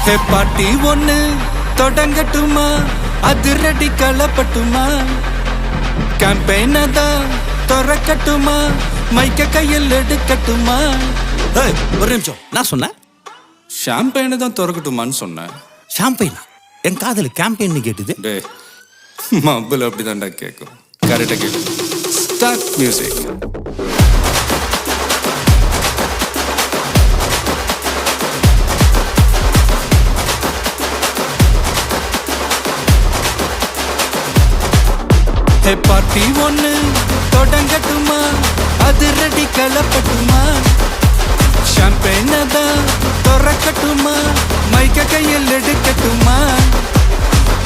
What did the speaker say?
ஹே பாட்டி ஒண்ணு தொடங்கட்டுமா, அதிரடி களப்பட்டுமா, கேம்பெயின தான் திறக்கட்டுமா, மைக்க கையில் எடுக்கட்டுமா. ஒரு நிமிஷம், நான் சொன்னேன் ஷாம்பெயினை தான் திறக்கட்டுமான்னு சொன்னேன். ஷாம்பெயினா? என் காதல் கேம்பெயின் கேட்டுது. டே மப்பிள் அப்படிதான்டா கேட்கும். கரெக்டாக கேட்கு. Start music. ஹே பார்ட்டி ஒண்ணு தொடங்கட்டுமா, அதிரடி களப்பட்டுமா, ஷாம்பெயினை தான் திறக்கட்டுமா, மைக்க கையில் எடுக்கட்டுமா.